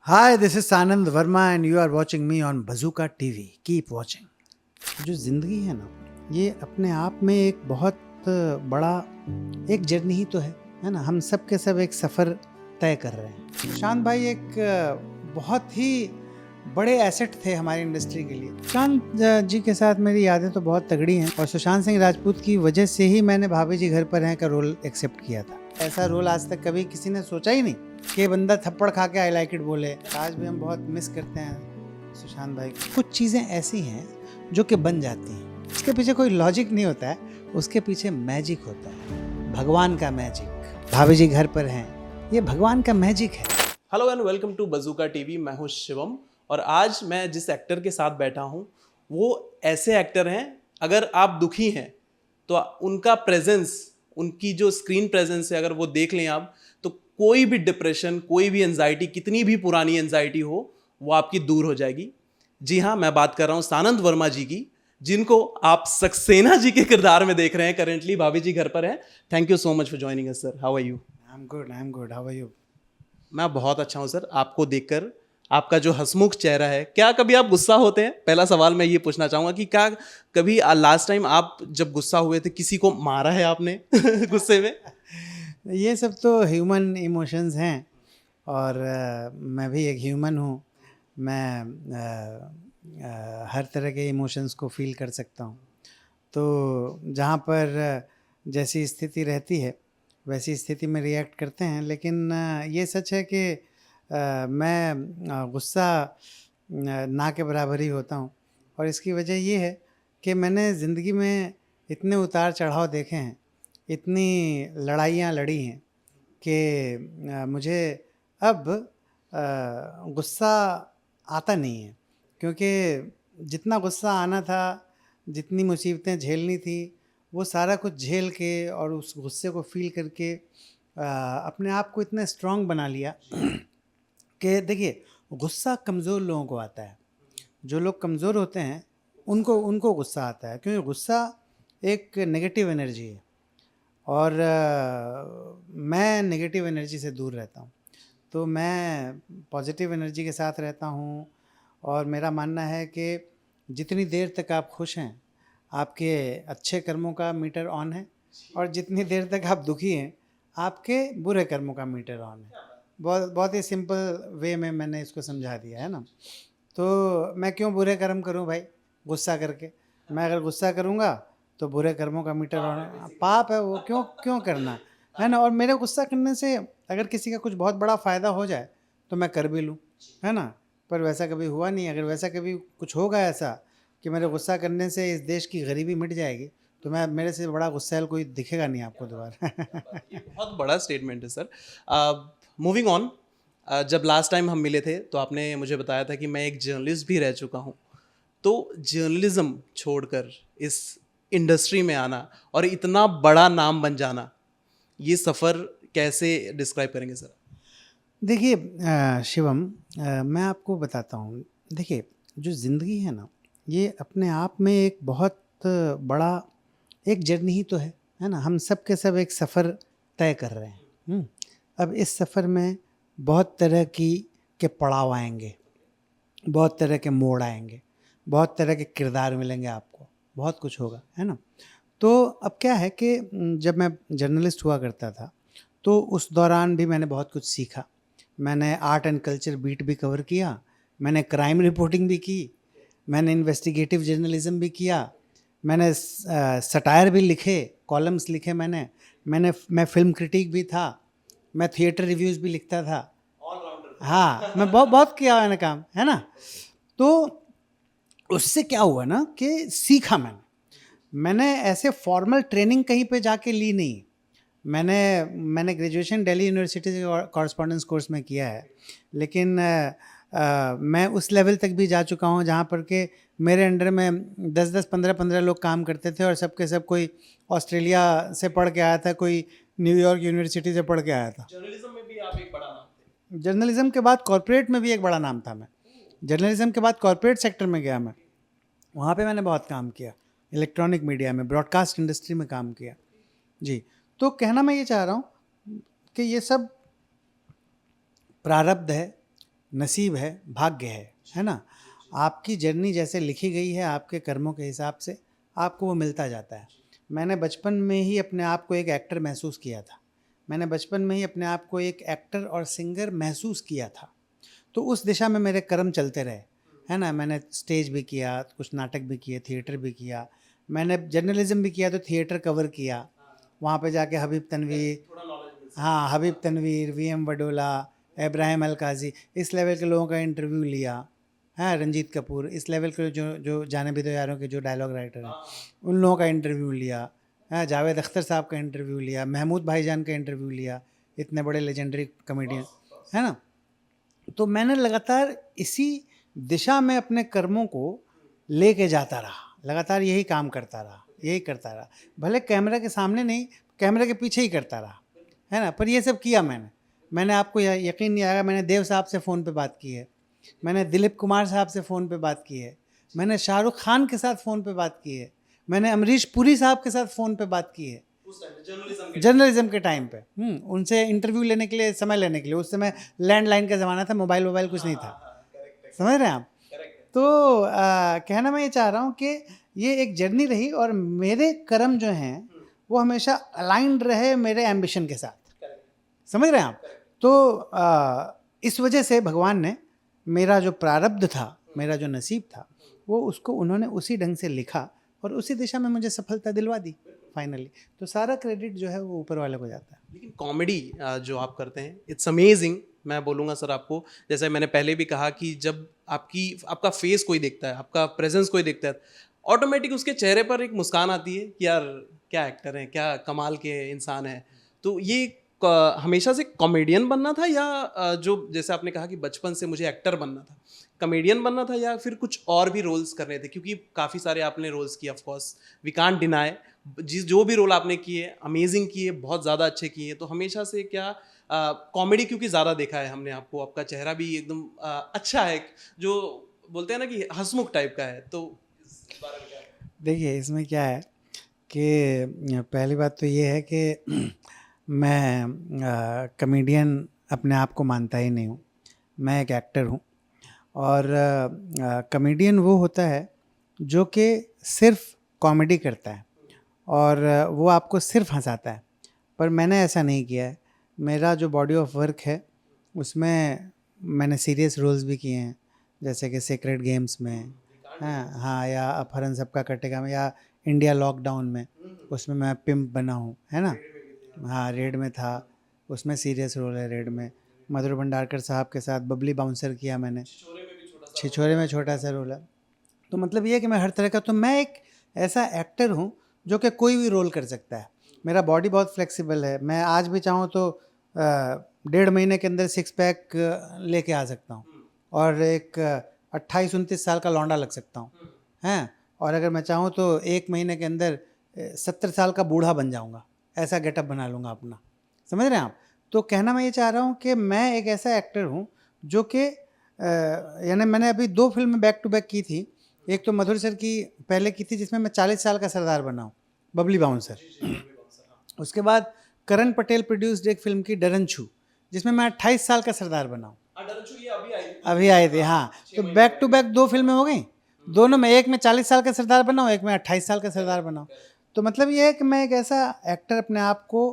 Hi, this is Sanand Verma and you are watching me on Bazooka TV. Keep watching. जो ज़िंदगी है ना, ये अपने आप में एक बहुत बड़ा एक जर्नी ही तो है ना? हम सब के सब एक सफ़र तय कर रहे हैं। सुशांत भाई एक बहुत ही बड़े एसेट थे हमारी इंडस्ट्री के लिए। सुशांत जी के साथ मेरी यादें तो बहुत तगड़ी हैं और सुशांत सिंह राजपूत की वजह से ही मैंने भाभी जी घर पर हैं का रोल एक्सेप्ट किया था। ऐसा रोल आज तक कभी किसी ने सोचा ही नहीं कि ये बंदा थप्पड़ खा के आई लाइक इट बोले। आज भी हम बहुत मिस करते हैं सुशांत भाई को। कुछ चीज़ें ऐसी हैं जो कि बन जाती हैं, उसके पीछे कोई लॉजिक नहीं होता है, उसके पीछे मैजिक होता है, भगवान का मैजिक। भाभी जी घर पर हैं, ये भगवान का मैजिक है। Hello and welcome to Bazooka TV. मैं हूं शिवम और आज मैं जिस एक्टर के साथ बैठा हूं वो ऐसे एक्टर हैं, अगर आप दुखी हैं तो उनका प्रेजेंस, उनकी जो स्क्रीन प्रेजेंस है, अगर वो देख लें आप, तो कोई भी डिप्रेशन, कोई भी एंजाइटी, कितनी भी पुरानी एंजाइटी हो, वो आपकी दूर हो जाएगी। जी हाँ, मैं बात कर रहा हूँ सानंद वर्मा जी की, जिनको आप सक्सेना जी के किरदार में देख रहे हैं। करेंटली भाभी जी घर पर हैं। Thank you so much for joining us sir. How are you? I am good, how are you? मैं बहुत अच्छा हूं सर। आपको देखकर, आपका जो हंसमुख चेहरा है, क्या कभी आप गुस्सा होते हैं? पहला सवाल मैं ये पूछना चाहूंगा कि क्या कभी लास्ट टाइम आप जब गुस्सा हुए थे किसी को मारा है आपने गुस्से में? ये सब तो ह्यूमन इमोशंस हैं और मैं भी एक ह्यूमन हूँ। मैं हर तरह के इमोशंस को फील कर सकता हूँ। तो जहाँ पर जैसी स्थिति रहती है वैसी स्थिति में रिएक्ट करते हैं, लेकिन ये सच है कि मैं गुस्सा ना के बराबर ही होता हूँ और इसकी वजह ये है कि मैंने ज़िंदगी में इतने उतार चढ़ाव देखे हैं, इतनी लड़ाइयाँ लड़ी हैं कि मुझे अब गुस्सा आता नहीं है, क्योंकि जितना गुस्सा आना था, जितनी मुसीबतें झेलनी थी, वो सारा कुछ झेल के और उस गुस्से को फ़ील करके अपने आप को इतना स्ट्रॉन्ग बना लिया कि देखिए, गुस्सा कमज़ोर लोगों को आता है। जो लोग कमज़ोर होते हैं उनको उनको गुस्सा आता है, क्योंकि गुस्सा एक नेगेटिव एनर्जी है और मैं नेगेटिव एनर्जी से दूर रहता हूँ। तो मैं पॉजिटिव एनर्जी के साथ रहता हूँ और मेरा मानना है कि जितनी देर तक आप खुश हैं, आपके अच्छे कर्मों का मीटर ऑन है और जितनी देर तक आप दुखी हैं, आपके बुरे कर्मों का मीटर ऑन है। बहुत बहुत ही सिंपल वे में मैंने इसको समझा दिया है ना। तो मैं क्यों बुरे कर्म करूं भाई गुस्सा करके? मैं अगर गुस्सा करूंगा तो बुरे कर्मों का मीटर ऑन, पाप है वो, क्यों क्यों करना है ना। और मेरे गुस्सा करने से अगर किसी का कुछ बहुत बड़ा फ़ायदा हो जाए तो मैं कर भी लूँ, है ना। पर वैसा कभी हुआ नहीं। अगर वैसा कभी कुछ होगा ऐसा कि मेरे गुस्सा करने से इस देश की गरीबी मिट जाएगी, तो मैं, मेरे से बड़ा गुस्सैल कोई दिखेगा नहीं आपको दोबारा। ये बहुत बड़ा स्टेटमेंट है सर। मूविंग ऑन, जब लास्ट टाइम हम मिले थे तो आपने मुझे बताया था कि मैं एक जर्नलिस्ट भी रह चुका हूँ। तो जर्नलिज्म छोड़कर इस इंडस्ट्री में आना और इतना बड़ा नाम बन जाना, ये सफ़र कैसे डिस्क्राइब करेंगे सर? देखिए शिवम, मैं आपको बताता हूँ। देखिए, जो ज़िंदगी है ना, ये अपने आप में एक बहुत बड़ा एक जर्नी ही तो है ना। हम सब के सब एक सफ़र तय कर रहे हैं। अब इस सफ़र में बहुत तरह के पड़ाव आएंगे, बहुत तरह के मोड़ आएंगे, बहुत तरह के किरदार मिलेंगे आपको, बहुत कुछ होगा, है ना। तो अब क्या है कि जब मैं जर्नलिस्ट हुआ करता था तो उस दौरान भी मैंने बहुत कुछ सीखा। मैंने आर्ट एंड कल्चर बीट भी कवर किया, मैंने क्राइम रिपोर्टिंग भी की, मैंने इन्वेस्टिगेटिव जर्नलिज्म भी किया, मैंने सटायर भी लिखे, कॉलम्स लिखे मैं फ़िल्म क्रिटिक भी था, मैं थिएटर रिव्यूज़ भी लिखता था। हाँ, मैं बहुत बहुत किया मैंने काम, है ना। तो उससे क्या हुआ ना कि सीखा मैंने ऐसे फॉर्मल ट्रेनिंग कहीं पे जाके ली नहीं। मैंने ग्रेजुएशन दिल्ली यूनिवर्सिटी से कॉरेस्पॉन्डेंस कोर्स में किया है, लेकिन मैं उस लेवल तक भी जा चुका हूँ जहाँ पर के मेरे अंडर में 10-10, 15-15 लोग काम करते थे और सब के सब कोई ऑस्ट्रेलिया से पढ़ के आया था, कोई न्यूयॉर्क यूनिवर्सिटी से पढ़ के आया था। जर्नलिज्म में भी आप एक बड़ा नाम थे। जर्नलिज्म के बाद कॉरपोरेट में भी एक बड़ा नाम था मैं। जर्नलिज्म के बाद कॉरपोरेट सेक्टर में गया मैं, वहाँ पे मैंने बहुत काम किया, इलेक्ट्रॉनिक मीडिया में, ब्रॉडकास्ट इंडस्ट्री में काम किया। जी, तो कहना मैं ये चाह रहा हूँ कि ये सब प्रारब्ध है, नसीब है, भाग्य है ना। आपकी जर्नी जैसे लिखी गई है आपके कर्मों के हिसाब से आपको वो मिलता जाता है। मैंने बचपन में ही अपने आप को एक एक्टर महसूस किया था। मैंने बचपन में ही अपने आप को एक एक्टर और सिंगर महसूस किया था। तो उस दिशा में मेरे कर्म चलते रहे, है ना। मैंने स्टेज भी किया, कुछ नाटक भी किए, थिएटर भी किया, मैंने जर्नलिज्म भी किया तो थिएटर कवर किया। वहाँ पे जाके हबीब तनवीर, हाँ हबीब तनवीर, वीएम वडोला, इब्राहिम अलकाजी, इस लेवल के लोगों का इंटरव्यू लिया। हाँ रंजीत कपूर, इस लेवल के जो जाने भी दो यारों के जो डायलॉग राइटर हैं उन लोगों का इंटरव्यू लिया। हाँ जावेद अख्तर साहब का इंटरव्यू लिया, महमूद भाईजान का इंटरव्यू लिया, इतने बड़े लेजेंडरी कॉमेडियन, है ना। तो मैंने लगातार इसी दिशा में अपने कर्मों को लेके जाता रहा, लगातार यही काम करता रहा, यही करता रहा। भले कैमरा के सामने नहीं, कैमरा के पीछे ही करता रहा, है ना। पर ये सब किया मैंने आपको यकीन नहीं आएगा, मैंने देव साहब से फ़ोन पे बात की है, मैंने दिलीप कुमार साहब से फ़ोन पे बात की है, मैंने शाहरुख खान के साथ फ़ोन पे बात की है, मैंने अमरीश पुरी साहब के साथ फ़ोन पे बात की है जर्नलिज्म के टाइम पे। उनसे इंटरव्यू लेने के लिए, समय लेने के लिए। उस समय लैंडलाइन का ज़माना था, मोबाइल कुछ नहीं था, समझ रहे हैं आप। तो कहना मैं ये चाह रहा हूँ कि ये एक जर्नी रही और मेरे कर्म जो हैं वो हमेशा अलाइंड रहे मेरे एम्बिशन के साथ, समझ रहे हैं आप। तो इस वजह से भगवान ने मेरा जो प्रारब्ध था, मेरा जो नसीब था, वो उसको उन्होंने उसी ढंग से लिखा और उसी दिशा में मुझे सफलता दिलवा दी फाइनली। तो सारा क्रेडिट जो है वो ऊपर वाले को जाता है। लेकिन कॉमेडी जो आप करते हैं इट्स अमेजिंग। मैं बोलूँगा सर आपको, जैसे मैंने पहले भी कहा कि जब आपका फेस कोई देखता है, आपका प्रेजेंस कोई देखता है, ऑटोमेटिक उसके चेहरे पर एक मुस्कान आती है कि यार क्या एक्टर हैं, क्या कमाल के इंसान हैं। तो ये हमेशा से कॉमेडियन बनना था या जो जैसे आपने कहा कि बचपन से मुझे एक्टर बनना था, कॉमेडियन बनना था, या फिर कुछ और भी रोल्स करने थे? क्योंकि काफ़ी सारे आपने रोल्स किए, of course we can't deny, जो भी रोल आपने किए अमेजिंग किए, बहुत ज़्यादा अच्छे किए। तो हमेशा से क्या कॉमेडी, क्योंकि ज़्यादा देखा है हमने आपको, आपका चेहरा भी एकदम अच्छा है, जो बोलते हैं ना कि हंसमुख टाइप का है, तो इस बारे में क्या है? देखिए इसमें क्या है कि पहली बात तो ये है कि मैं कॉमेडियन अपने आप को मानता ही नहीं हूँ, मैं एक एक्टर हूँ। और कॉमेडियन वो होता है जो कि सिर्फ कॉमेडी करता है और वो आपको सिर्फ हंसाता है। पर मैंने ऐसा नहीं किया है। मेरा जो बॉडी ऑफ वर्क है उसमें मैंने सीरियस रोल्स भी किए हैं, जैसे कि सेक्रेड गेम्स में, हाँ या अपहरण सबका कटेगा में, या इंडिया लॉकडाउन में, उसमें मैं पिम्प बना हूँ, है ना। हाँ रेड में था, उसमें सीरियस रोल है रेड में। मधुर भंडारकर साहब के साथ बबली बाउंसर किया मैंने, छिछोरे में छोटा सा रोल है। तो मतलब ये है कि मैं हर तरह का, तो मैं एक ऐसा एक्टर हूँ जो कि कोई भी रोल कर सकता है। मेरा बॉडी बहुत फ्लेक्सिबल है, मैं आज भी चाहूँ तो 1.5 महीने के अंदर 6 पैक लेके आ सकता हूँ और एक 28-29 साल का लौंडा लग सकता हूँ, हैं। और अगर मैं चाहूँ तो 1 महीने के अंदर 70 साल का बूढ़ा बन जाऊँगा, ऐसा गेटअप बना लूँगा अपना, समझ रहे हैं आप। तो कहना मैं ये चाह रहा हूँ कि मैं एक ऐसा एक्टर हूँ जो कि यानी मैंने अभी 2 फिल्में बैक टू बैक की थी। एक तो मधुर सर की पहले की थी जिसमें मैं 40 साल का सरदार बना हूँ, बबली बाउंसर। उसके बाद करण पटेल प्रोड्यूस्ड एक फिल्म की डरनछू, जिसमें मैं 28 साल का सरदार बना हूँ, अभी आई थी। हाँ तो बैक टू बैक 2 फिल्में हो गई, दोनों में, एक में 40 साल का सरदार बना हूँ, एक में 28 साल का सरदार बना हूँ। तो मतलब ये है कि मैं एक ऐसा एक्टर अपने आप को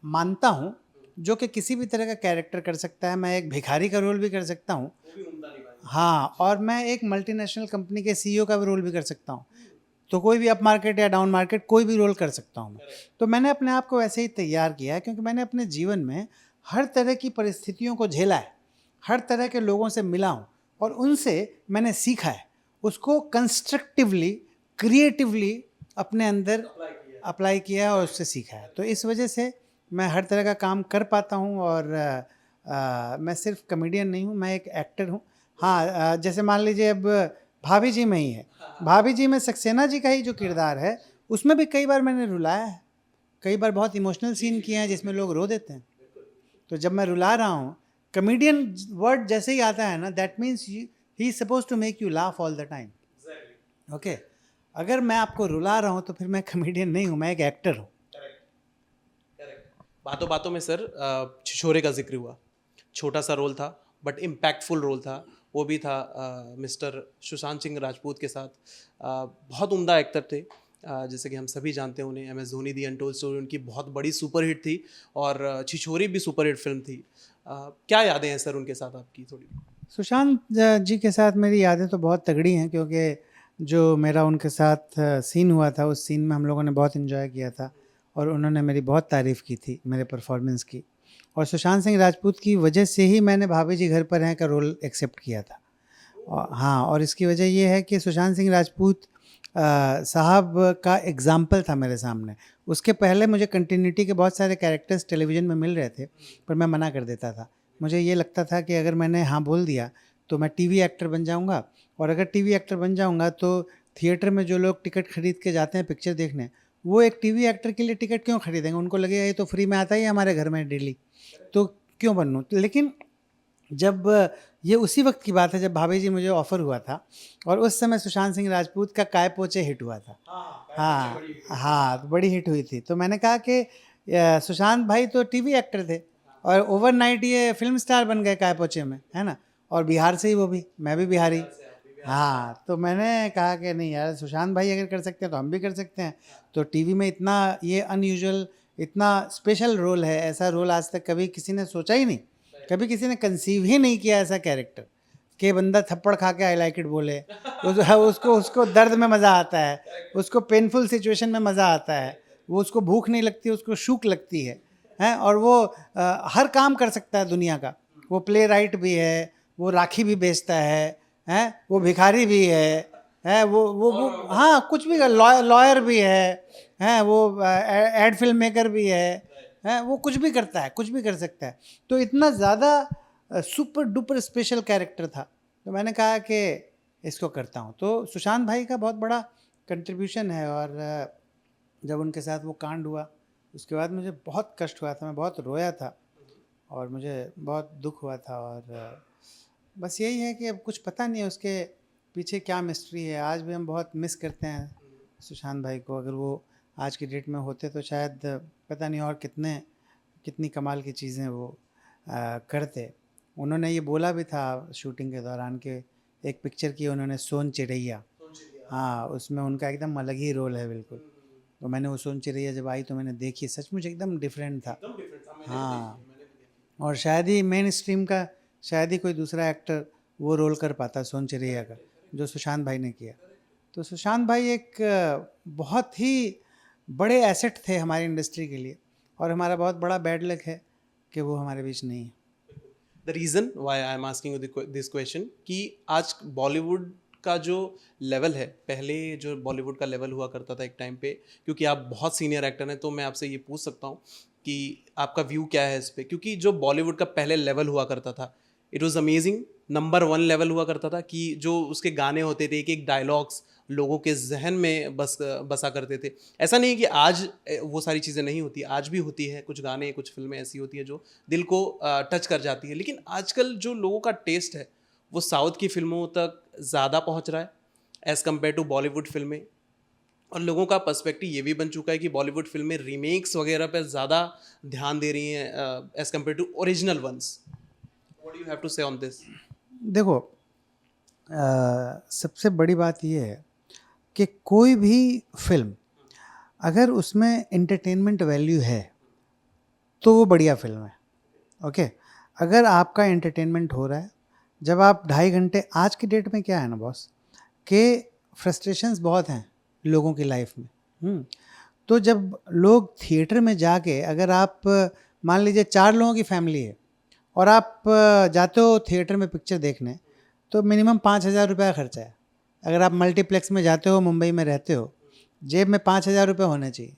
मानता हूँ जो कि किसी भी तरह का कैरेक्टर कर सकता है। मैं एक भिखारी का रोल भी कर सकता हूँ, हाँ, और मैं एक मल्टीनेशनल कंपनी के सीईओ का भी रोल भी कर सकता हूँ। तो कोई भी अप मार्केट या डाउन मार्केट कोई भी रोल कर सकता हूँ मैं। तो मैंने अपने आप को वैसे ही तैयार किया है क्योंकि मैंने अपने जीवन में हर तरह की परिस्थितियों को झेला है, हर तरह के लोगों से मिला हूँ और उनसे मैंने सीखा है, उसको कंस्ट्रक्टिवली, क्रिएटिवली अपने अंदर अप्लाई किया है और उससे सीखा है। तो इस वजह से मैं हर तरह का काम कर पाता हूँ और मैं सिर्फ कॉमेडियन नहीं हूँ, मैं एक एक्टर हूँ। हाँ जैसे मान लीजिए अब भाभी जी में ही है, भाभी जी में सक्सेना जी का ही जो किरदार है उसमें भी कई बार मैंने रुलाया है, कई बार बहुत इमोशनल सीन किए हैं जिसमें लोग रो देते हैं। तो जब मैं रुला रहा हूँ, कॉमेडियन वर्ड जैसे ही आता है ना, that means he is suppose to make you laugh all the time, okay. अगर मैं आपको रुला रहा हूँ तो फिर मैं कॉमेडियन नहीं हूँ, मैं एक एक्टर हूँ। बातों बातों में सर छिछोरे का जिक्र हुआ, छोटा सा रोल था, बट इम्पैक्टफुल रोल था, वो भी था मिस्टर सुशांत सिंह राजपूत के साथ। बहुत उम्दा एक्टर थे, जैसे कि हम सभी जानते हैं उन्हें, MS Dhoni the untold story उनकी बहुत बड़ी सुपरहिट थी, और छिछोरे भी सुपरहिट फिल्म थी। क्या यादें हैं सर उनके साथ आपकी थोड़ी? सुशांत जी के साथ मेरी यादें तो बहुत तगड़ी हैं, क्योंकि जो मेरा उनके साथ सीन हुआ था, उस सीन में हम लोगों ने बहुत इन्जॉय किया था और उन्होंने मेरी बहुत तारीफ़ की थी मेरे परफॉर्मेंस की। और सुशांत सिंह राजपूत की वजह से ही मैंने भाभी जी घर पर हैं का रोल एक्सेप्ट किया था। हाँ, और इसकी वजह ये है कि सुशांत सिंह राजपूत साहब का एग्ज़ाम्पल था मेरे सामने। उसके पहले मुझे कंटिन्यूटी के बहुत सारे कैरेक्टर्स टेलीविज़न में मिल रहे थे, पर मैं मना कर देता था। मुझे ये लगता था कि अगर मैंने हाँ बोल दिया तो मैं टीवी एक्टर बन जाऊंगा, और अगर टीवी एक्टर बन जाऊंगा तो थिएटर में जो लोग टिकट खरीद के जाते हैं पिक्चर देखने, वो एक टीवी एक्टर के लिए टिकट क्यों खरीदेंगे? उनको लगेगा ये तो फ्री में आता ही है हमारे घर में डेली, तो क्यों बनूँ? लेकिन जब ये उसी वक्त की बात है जब भाभी जी मुझे ऑफ़र हुआ था, और उस समय सुशांत सिंह राजपूत का काय पोचे हिट हुआ था। हाँ हाँ, तो बड़ी हिट हुई थी। तो मैंने कहा कि सुशांत भाई तो टीवी एक्टर थे और ओवरनाइट ये फिल्म स्टार बन गए काय पोचे में, है ना? और बिहार से ही वो भी, मैं भी बिहारी। हाँ, तो मैंने कहा कि नहीं यार, सुशांत भाई अगर कर सकते हैं तो हम भी कर सकते हैं। तो टीवी में इतना ये अनयूजुअल, इतना स्पेशल रोल है, ऐसा रोल आज तक कभी किसी ने सोचा ही नहीं, कभी किसी ने कंसीव ही नहीं किया ऐसा कैरेक्टर कि बंदा थप्पड़ खा के आई लाइक इट बोले। उसको उसको दर्द में मज़ा आता है, उसको पेनफुल सिचुएशन में मज़ा आता है, वो उसको भूख नहीं लगती, उसको शूक लगती है, हैं? और वो हर काम कर सकता है दुनिया का। वो प्ले राइट भी है, वो राखी भी बेचता है, हैं? वो भिखारी भी है वो हाँ, कुछ भी, लॉयर भी है, हैं? वो एड फिल्म मेकर भी है, वो कुछ भी करता है, कुछ भी कर सकता है। तो इतना ज़्यादा सुपर डुपर स्पेशल कैरेक्टर था, तो मैंने कहा कि इसको करता हूँ। तो सुशांत भाई का बहुत बड़ा कंट्रीब्यूशन है, और जब उनके साथ वो कांड हुआ उसके बाद मुझे बहुत कष्ट हुआ था, मैं बहुत रोया था और मुझे बहुत दुख हुआ था। और बस यही है कि अब कुछ पता नहीं है उसके पीछे क्या मिस्ट्री है। आज भी हम बहुत मिस करते हैं सुशांत भाई को। अगर वो आज की डेट में होते तो शायद पता नहीं और कितनी कमाल की चीज़ें वो करते। उन्होंने ये बोला भी था शूटिंग के दौरान कि एक पिक्चर की उन्होंने, सोन चिड़ैया, हाँ, उसमें उनका एकदम अलग ही रोल है बिल्कुल। तो मैंने वो सोन चिड़ैया जब आई तो मैंने देखी, सचमुच एकदम डिफरेंट था। हाँ, और शायद ही मेन स्ट्रीम का शायद ही कोई दूसरा एक्टर वो रोल कर पाता सोन चिड़ैया का, जो सुशांत भाई ने किया। तो सुशांत भाई एक बहुत ही बड़े एसेट थे हमारी इंडस्ट्री के लिए, और हमारा बहुत बड़ा बैड लक है कि वो हमारे बीच नहीं है। The reason why I am asking you this question कि आज बॉलीवुड का जो लेवल है, पहले जो बॉलीवुड का लेवल हुआ करता था एक टाइम पे, क्योंकि आप बहुत सीनियर एक्टर हैं तो मैं आपसे ये पूछ सकता हूँ कि आपका व्यू क्या है इस पे, क्योंकि जो बॉलीवुड का पहले लेवल हुआ करता था, it was amazing, number 1 level हुआ करता था, कि जो उसके गाने होते थे, एक एक डायलॉग्स लोगों के जहन में बसा करते थे। ऐसा नहीं कि आज वो सारी चीज़ें नहीं होती, आज भी होती है, कुछ गाने कुछ फिल्में ऐसी होती है जो दिल को टच कर जाती है। लेकिन आजकल जो लोगों का टेस्ट है वो साउथ की फिल्मों तक ज़्यादा पहुंच रहा है एज़ कम्पेयर टू बॉलीवुड फिल्में, और लोगों का पर्सपेक्टिव ये भी बन चुका है कि बॉलीवुड फिल्में रीमेक्स वगैरह पर ज़्यादा ध्यान दे रही हैं as compare to original ones. What do you have to say on this? देखो, सबसे बड़ी बात ये है कि कोई भी फिल्म अगर उसमें एंटरटेनमेंट वैल्यू है तो वो बढ़िया फिल्म है। ओके, अगर आपका एंटरटेनमेंट हो रहा है, जब आप 2.5 घंटे, आज की डेट में क्या है ना बॉस, कि फ्रस्ट्रेशंस बहुत हैं लोगों की लाइफ में। तो जब लोग थिएटर में जाके, अगर आप मान लीजिए 4 लोगों की फैमिली है और आप जाते हो थिएटर में पिक्चर देखने, तो मिनिमम 5,000 रुपये का खर्चा है। अगर आप मल्टीप्लेक्स में जाते हो, मुंबई में रहते हो, जेब में 5,000 रुपये होने चाहिए,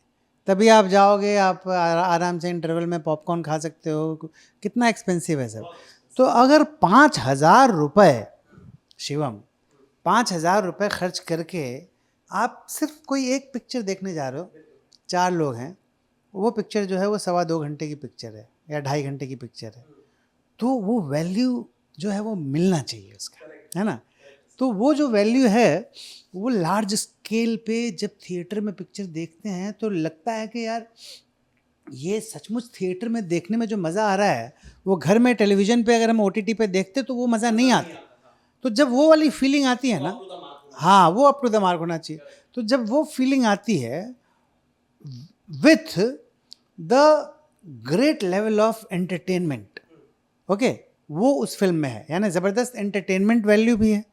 तभी आप जाओगे। आप आराम से इंटरवल में पॉपकॉर्न खा सकते हो। कितना एक्सपेंसिव है सब। तो अगर 5,000 रुपये, शिवम, 5,000 रुपये खर्च करके आप सिर्फ कोई एक पिक्चर देखने जा रहे हो, 4 लोग हैं, वो पिक्चर जो है वो 2.25 घंटे की पिक्चर है या 2.5 घंटे की पिक्चर है, तो वो वैल्यू जो है वो मिलना चाहिए उसका, है ना? तो वो जो वैल्यू है वो लार्ज स्केल पे जब थिएटर में पिक्चर देखते हैं तो लगता है कि यार ये सचमुच थिएटर में देखने में जो मज़ा आ रहा है वो घर में टेलीविज़न पे अगर हम OTT पे देखते तो वो मज़ा नहीं आता। तो जब वो वाली फीलिंग आती है ना, हाँ, वो अप टू द मार्क होना चाहिए। तो जब वो फीलिंग आती है with the great level of entertainment, okay, वो उस फिल्म में है, यानी ज़बरदस्त एंटरटेनमेंट वैल्यू भी है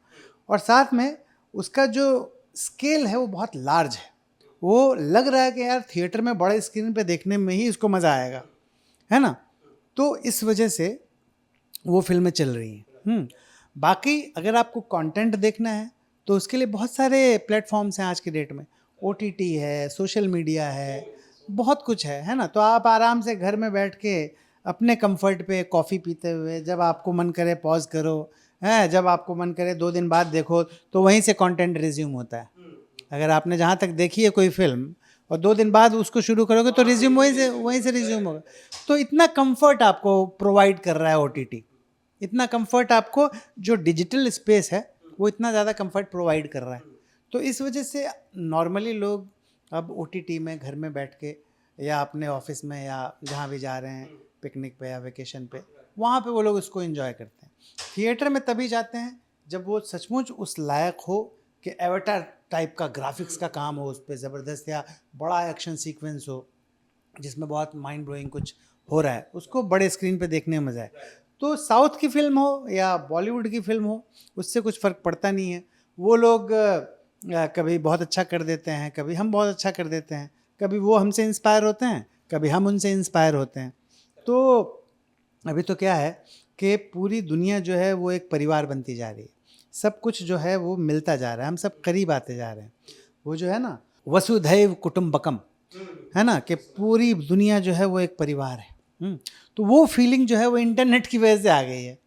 और साथ में उसका जो स्केल है वो बहुत लार्ज है। वो लग रहा है कि यार थिएटर में बड़े स्क्रीन पे देखने में ही इसको मज़ा आएगा, है ना। तो इस वजह से वो फिल्में चल रही हैं। बाकी अगर आपको कंटेंट देखना है तो उसके लिए बहुत सारे प्लेटफॉर्म्स हैं आज की डेट में। OTT है, सोशल मीडिया है, बहुत कुछ है ना। तो आप आराम से घर में बैठ के अपने कंफर्ट पे कॉफ़ी पीते हुए जब आपको मन करे पॉज करो, है, जब आपको मन करे 2 दिन बाद देखो, तो वहीं से कंटेंट रिज्यूम होता है। अगर आपने जहाँ तक देखी है कोई फिल्म और 2 दिन बाद उसको शुरू करोगे तो रिज्यूम वहीं से रिज्यूम होगा। तो इतना कंफर्ट आपको प्रोवाइड कर रहा है OTT, इतना कंफर्ट आपको जो डिजिटल स्पेस है वो इतना ज़्यादा कंफर्ट प्रोवाइड कर रहा है। तो इस वजह से नॉर्मली लोग अब OTT में घर में बैठ के या अपने ऑफिस में या जहाँ भी जा रहे हैं पिकनिक पे या वेकेशन पे, वहाँ पे वो लोग उसको एंजॉय करते हैं। थिएटर में तभी जाते हैं जब वो सचमुच उस लायक हो कि एवेटार टाइप का ग्राफिक्स का काम हो उस पर ज़बरदस्त, या बड़ा एक्शन सीक्वेंस हो जिसमें बहुत माइंड ब्लोइंग कुछ हो रहा है, उसको बड़े स्क्रीन पे देखने में मज़ा है। तो साउथ की फिल्म हो या बॉलीवुड की फिल्म हो, उससे कुछ फ़र्क पड़ता नहीं है। वो लोग कभी बहुत अच्छा कर देते हैं, कभी हम बहुत अच्छा कर देते हैं, कभी वो हमसे इंस्पायर होते हैं, कभी हम उनसे इंस्पायर होते हैं। तो अभी तो क्या है कि पूरी दुनिया जो है वो एक परिवार बनती जा रही है, सब कुछ जो है वो मिलता जा रहा है, हम सब करीब आते जा रहे हैं। वो जो है ना वसुधैव कुटुंबकम, है ना, कि पूरी दुनिया जो है वो एक परिवार है। तो वो फीलिंग जो है वो इंटरनेट की वजह से आ गई है।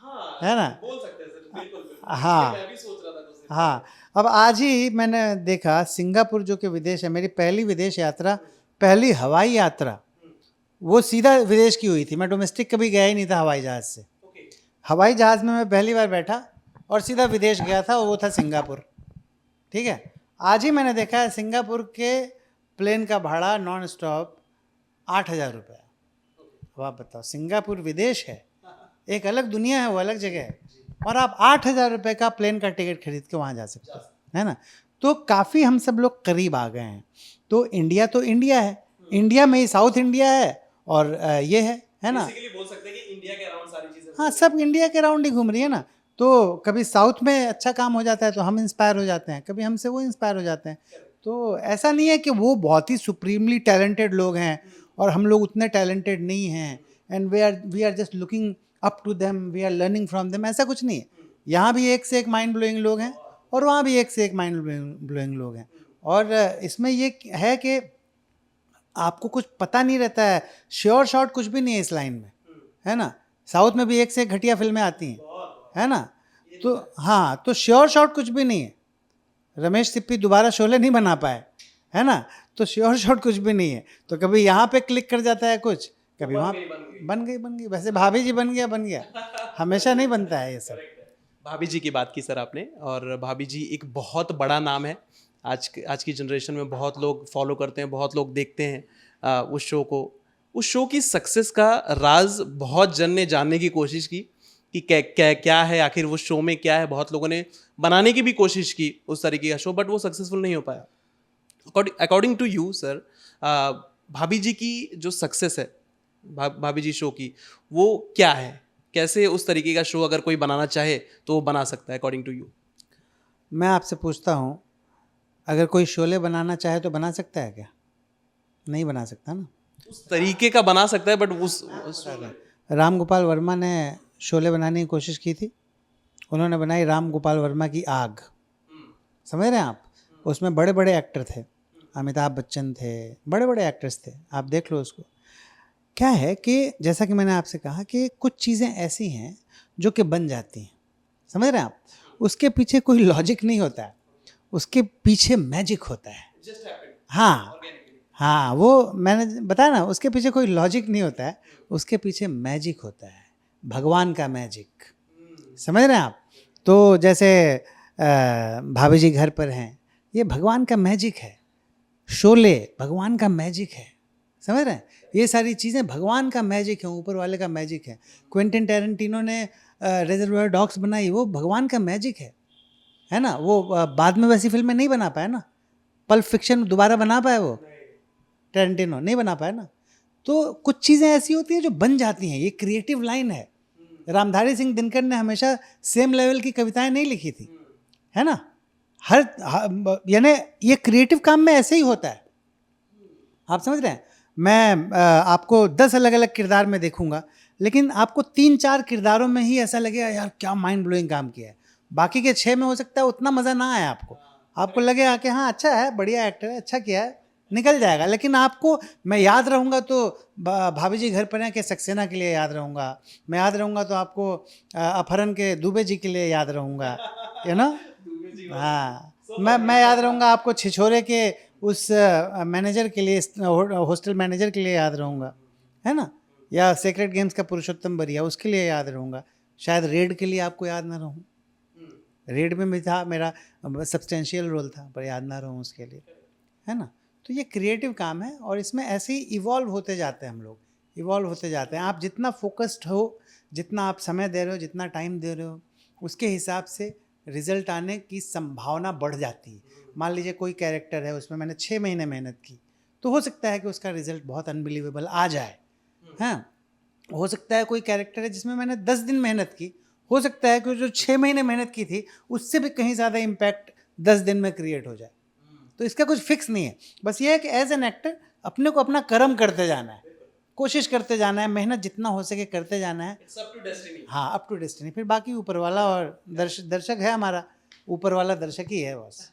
हाँ, है ना। बोल सकते हैं सर, बिल्कुल बिल्कुल। हाँ मैं भी सोच रहा था कुछ दिन हाँ, अब आज ही मैंने देखा सिंगापुर जो कि विदेश है, मेरी पहली विदेश यात्रा, पहली हवाई यात्रा वो सीधा विदेश की हुई थी। मैं डोमेस्टिक कभी गया ही नहीं था हवाई जहाज़ से। ओके, हवाई जहाज़ में मैं पहली बार बैठा और सीधा विदेश गया था, और वो था सिंगापुर। ठीक है, आज ही मैंने देखा है सिंगापुर के प्लेन का भाड़ा नॉन स्टॉप 8,000 रुपये। अब आप बताओ, सिंगापुर विदेश है, एक अलग दुनिया है, वो अलग जगह है, और आप 8,000 रुपये का प्लेन का टिकट खरीद के वहाँ जा सकते हो, है ना। तो काफ़ी हम सब लोग करीब आ गए हैं। तो इंडिया है, इंडिया में ही साउथ इंडिया है और ये है ना। बेसिकली बोल सकते हैं कि इंडिया के अराउंड सारी चीजें हाँ, सब इंडिया के राउंड ही घूम रही है ना। तो कभी साउथ में अच्छा काम हो जाता है तो हम इंस्पायर हो जाते हैं, कभी हमसे वो इंस्पायर हो जाते हैं। तो ऐसा नहीं है कि वो बहुत ही सुप्रीमली टैलेंटेड लोग हैं और हम लोग उतने टैलेंटेड नहीं हैं, and we are just looking up to them, we are learning from them, ऐसा कुछ नहीं है। यहाँ भी एक से एक माइंड ब्लोइंग लोग हैं और वहाँ भी एक से एक माइंड ब्लोइंग लोग हैं। और इसमें ये है कि आपको कुछ पता नहीं रहता है, श्योर शॉट कुछ भी नहीं है इस लाइन में, है ना। साउथ में भी एक से एक घटिया फिल्में आती हैं, है ना। तो हाँ, तो श्योर शॉट कुछ भी नहीं है। रमेश सिप्पी दोबारा शोले नहीं बना पाए, है ना। तो श्योर शॉट कुछ भी नहीं है। तो कभी यहाँ पे क्लिक कर जाता है कुछ, कभी वहाँ बन गई। वैसे भाभी जी बन गया, हमेशा नहीं बनता है ये सब। भाभी जी की बात की सर आपने, और भाभी जी एक बहुत बड़ा नाम है। आज की जनरेशन में बहुत लोग फॉलो करते हैं, बहुत लोग देखते हैं उस शो को। उस शो की सक्सेस का राज बहुत जन ने जानने की कोशिश की कि क्या है आखिर वो शो में क्या है। बहुत लोगों ने बनाने की भी कोशिश की उस तरीके का शो, बट वो सक्सेसफुल नहीं हो पाया। अकॉर्डिंग टू यू सर, भाभी जी की जो सक्सेस है भाभी जी शो की, वो क्या है? कैसे उस तरीके का शो अगर कोई बनाना चाहे तो वो बना सकता है अकॉर्डिंग टू यू? मैं आपसे पूछता हूँ, अगर कोई शोले बनाना चाहे तो बना सकता है क्या? नहीं बना सकता ना। उस तरीके का बना सकता है, बट उस राम गोपाल वर्मा ने शोले बनाने की कोशिश की थी, उन्होंने बनाई राम गोपाल वर्मा की आग। समझ रहे हैं आप? उसमें बड़े बड़े एक्टर थे, अमिताभ बच्चन थे, बड़े बड़े एक्टर्स थे, आप देख लो उसको। क्या है कि जैसा कि मैंने आपसे कहा कि कुछ चीज़ें ऐसी हैं जो कि बन जाती हैं, समझ रहे हैं आप। उसके पीछे कोई लॉजिक नहीं होता है, उसके पीछे मैजिक होता है। हाँ हाँ, वो मैंने बताया ना, उसके पीछे कोई लॉजिक नहीं होता है, उसके पीछे मैजिक होता है, भगवान का मैजिक। समझ रहे हैं आप? तो जैसे भाभी जी घर पर हैं, ये भगवान का मैजिक है। शोले भगवान का मैजिक है, समझ रहे हैं। ये सारी चीज़ें भगवान का मैजिक है, ऊपर वाले का मैजिक है। क्विंटन टैरेंटिनो ने रिजर्वायर डॉग्स बनाई, वो भगवान का मैजिक है ना। वो बाद में वैसी फिल्में नहीं बना पाया ना। पल्प फिक्शन दोबारा बना पाया वो टैरेंटिनो? नहीं बना पाया ना। तो कुछ चीज़ें ऐसी होती हैं जो बन जाती हैं, ये क्रिएटिव लाइन है। रामधारी सिंह दिनकर ने हमेशा सेम लेवल की कविताएं नहीं लिखी थी, है ना। यानी ये क्रिएटिव काम में ऐसे ही होता है, आप समझ रहे हैं। मैं आपको 10 अलग अलग किरदार में देखूंगा, लेकिन आपको 3-4 किरदारों में ही ऐसा लगेगा यार क्या माइंड ब्लोइंग काम किया है। बाकी के 6 में हो सकता है उतना मज़ा ना आए आपको लगेगा कि हाँ अच्छा है, बढ़िया एक्टर है, अच्छा किया है, निकल जाएगा। लेकिन आपको मैं याद रहूँगा तो भाभी जी घर पर हैं के सक्सेना के लिए याद रहूँगा, मैं याद रहूँगा तो आपको अपहरण के दुबे जी के लिए याद रहूँगा, यू नो। हाँ, मैं याद रहूँगा आपको छिछोरे के उस मैनेजर के लिए, हॉस्टल मैनेजर के लिए याद रहूँगा, है ना। या सेक्रेट गेम्स का पुरुषोत्तम बरिया, उसके लिए याद रहूँगा। शायद रेड के लिए आपको याद ना रहूँ, रेड में भी था, मेरा सब्सटेंशियल रोल था, पर याद ना रहूँ उसके लिए, है ना। तो ये क्रिएटिव काम है और इसमें ऐसे ही इवॉल्व होते जाते हैं हम लोग, इवॉल्व होते जाते हैं। आप जितना फोकस्ड हो, जितना आप समय दे रहे हो, जितना टाइम दे रहे हो, उसके हिसाब से रिजल्ट आने की संभावना बढ़ जाती है। मान लीजिए कोई कैरेक्टर है, उसमें मैंने 6 महीने मेहनत की, तो हो सकता है कि उसका रिजल्ट बहुत अनबिलीवेबल आ जाए, हाँ। हो सकता है कोई कैरेक्टर है जिसमें मैंने 10 दिन मेहनत की, हो सकता है कि जो 6 महीने मेहनत की थी उससे भी कहीं ज़्यादा इम्पैक्ट 10 दिन में क्रिएट हो जाए। तो इसका कुछ फिक्स नहीं है, बस ये है कि एज एन एक्टर अपने को अपना कर्म करते जाना है, कोशिश करते जाना है, मेहनत जितना हो सके करते जाना है। हाँ, अप टू डेस्टिनी। फिर बाकी ऊपर वाला और दर्शक है हमारा, ऊपर वाला दर्शक ही है बस।